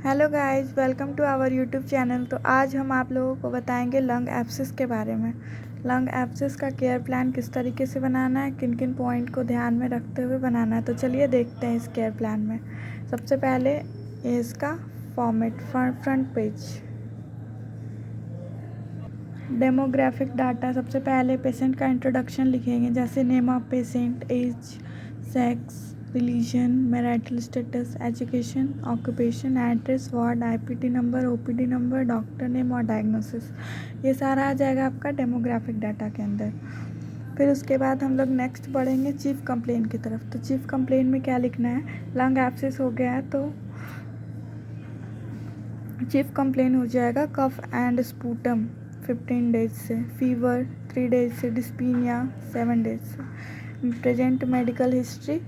Hello guys, welcome to our YouTube channel. तो आज हम आप लोगों को बताएंगे लंग एब्सिस के बारे में। लंग एब्सिस का केयर प्लान किस तरीके से बनाना है, किन किन पॉइंट को ध्यान में रखते हुए बनाना है। तो चलिए देखते हैं इस केयर प्लान में। सबसे पहले ये इसका format, front page. Demographic data, सबसे पहले पेशेंट का इंट्रोडक्शन लिखेंगे, जैसे name of patient, age, sex, religion, marital status, education, occupation, address, ward, IPT number, OPD number, doctor name और डायग्नोसिस। ये सारा आ जाएगा आपका डेमोग्राफिक डाटा के अंदर। फिर उसके बाद हम लोग नेक्स्ट बढ़ेंगे चीफ कंप्लेन की तरफ। तो चीफ कंप्लेन में क्या लिखना है, लंग एब्सिस हो गया है तो चीफ कंप्लेन हो जाएगा कफ एंड स्पूटम 15 डेज से, फीवर 3 डेज से, डिस्पीनिया 7 डेज से, प्रेजेंट मेडिकल हिस्ट्री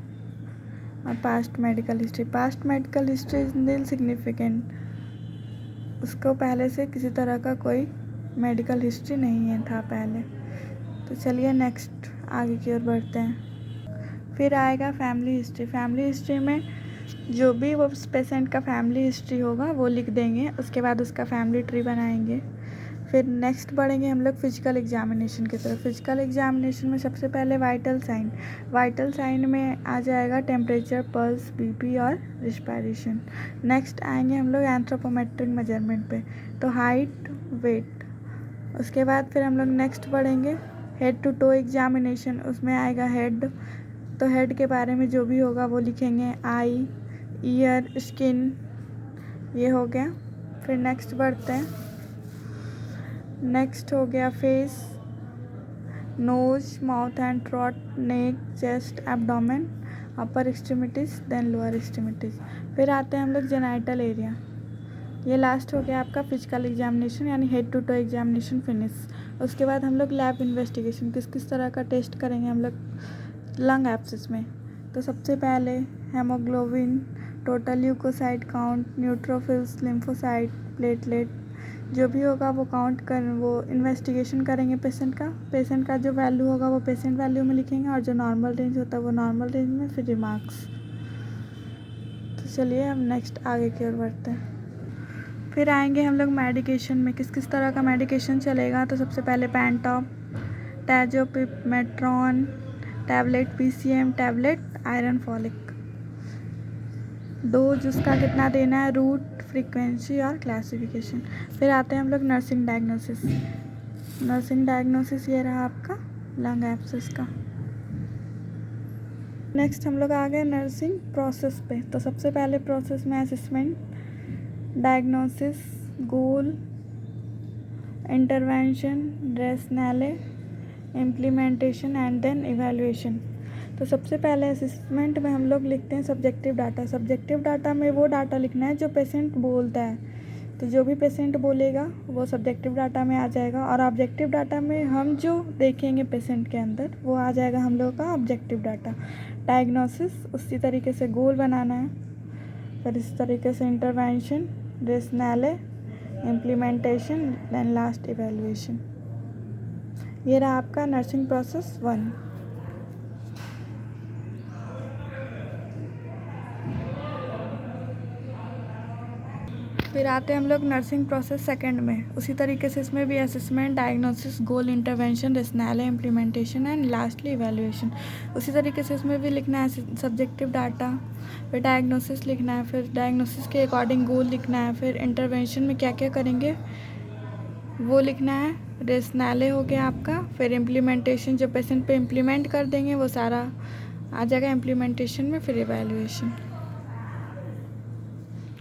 और past medical history. Past medical history is nil significant, उसको पहले से किसी तरह का कोई मेडिकल हिस्ट्री नहीं है था पहले। तो चलिए नेक्स्ट आगे की ओर बढ़ते हैं। फिर आएगा फैमिली हिस्ट्री। फैमिली हिस्ट्री में जो भी वो पेशेंट का फैमिली हिस्ट्री होगा वो लिख देंगे, उसके बाद उसका फैमिली ट्री बनाएंगे। फिर नेक्स्ट बढ़ेंगे हम लोग फिजिकल एग्जामिनेशन की तरफ। फिजिकल एग्जामिनेशन में सबसे पहले वाइटल साइन। वाइटल साइन में आ जाएगा टेम्परेचर, पल्स, बीपी और रिस्पायरेशन। नेक्स्ट आएंगे हम लोग एंथ्रोपोमेट्रिक मेजरमेंट पे, तो हाइट, वेट। उसके बाद फिर हम लोग नेक्स्ट बढ़ेंगे हेड टू टो एग्जामिनेशन। उसमें आएगा हेड, तो हेड के बारे में जो भी होगा वो लिखेंगे, आई, ईयर, स्किन, ये हो गया। फिर नेक्स्ट बढ़ते हैं, नेक्स्ट हो गया face, nose, mouth and throat, neck, chest, abdomen, upper extremities, then lower extremities. फिर आते हैं हम लोग जेनाइटल एरिया। ये लास्ट हो गया आपका फिजिकल एग्जामिनेशन, यानी head to toe examination finish. उसके बाद हम लोग लैब इन्वेस्टिगेशन, किस किस तरह का टेस्ट करेंगे हम लोग लंग एब्सिस में। तो सबसे पहले haemoglobin, total leucocyte count, neutrophils, lymphocyte, platelet, जो भी होगा वो काउंट कर वो इन्वेस्टिगेशन करेंगे पेशेंट का जो वैल्यू होगा वो पेशेंट वैल्यू में लिखेंगे, और जो नॉर्मल रेंज होता है वो नॉर्मल रेंज में, फिर रिमार्क्स। तो चलिए हम नेक्स्ट आगे की ओर बढ़ते हैं। फिर आएंगे हम लोग मेडिकेशन में, किस किस तरह का मेडिकेशन चलेगा। तो सबसे पहले पैंटॉप, टैजोपिमेट्रॉन tablet, PCM tablet, iron folic. Dose उसका कितना देना है, रूट, फ्रीक्वेंसी और क्लासिफिकेशन। फिर आते हैं हम लोग नर्सिंग डायग्नोसिस। नर्सिंग डायग्नोसिस ये रहा आपका लंग एब्सिस का। नेक्स्ट हम लोग आ गए नर्सिंग प्रोसेस पे। तो सबसे पहले प्रोसेस में assessment, diagnosis, goal, intervention, rationale, implementation and then evaluation. तो सबसे पहले असेसमेंट में हम लोग लिखते हैं सब्जेक्टिव डाटा। सब्जेक्टिव डाटा में वो डाटा लिखना है जो पेशेंट बोलता है, तो जो भी पेशेंट बोलेगा वो सब्जेक्टिव डाटा में आ जाएगा। और ऑब्जेक्टिव डाटा में हम जो देखेंगे पेशेंट के अंदर वो आ जाएगा हम लोग का ऑब्जेक्टिव डाटा। डायग्नोसिस उसी तरीके से गोल बनाना है, फिर इस तरीके से intervention, rationale, implementation, then last evaluation. ये रहा आपका नर्सिंग प्रोसेस 1। फिर आते हैं हम लोग नर्सिंग प्रोसेस सेकंड में। उसी तरीके से इसमें भी assessment, diagnosis, goal, intervention, rationale, implementation and lastly evaluation. उसी तरीके से इसमें भी लिखना है सब्जेक्टिव डाटा, फिर डायग्नोसिस लिखना है, फिर डायग्नोसिस के अकॉर्डिंग गोल लिखना है, फिर इंटरवेंशन में क्या क्या करेंगे वो लिखना है, रेशनैले हो गया आपका, फिर इम्प्लीमेंटेशन जो पेशेंट पे इम्प्लीमेंट कर देंगे वो सारा आ जाएगा इम्प्लीमेंटेशन में, फिर इवैल्यूएशन।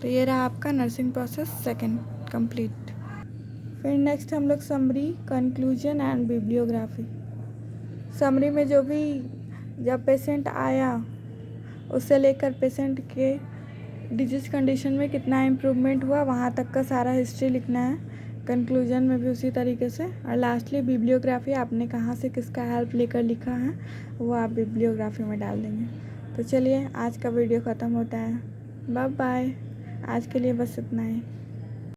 तो ये रहा आपका नर्सिंग प्रोसेस सेकंड कंप्लीट। फिर नेक्स्ट हम लोग summary, conclusion and bibliography. Summary में जो भी जब पेशेंट आया उससे लेकर पेशेंट के डिजीज कंडीशन में कितना इम्प्रूवमेंट हुआ वहाँ तक का सारा हिस्ट्री लिखना है। कंक्लूजन में भी उसी तरीके से, और लास्टली बिब्लियोग्राफी, आपने कहाँ से किसका हेल्प लेकर लिखा है वो आप बिब्लियोग्राफी में डाल देंगे। तो चलिए आज का वीडियो ख़त्म होता है, बाय बाय। आज के लिए बस इतना ही।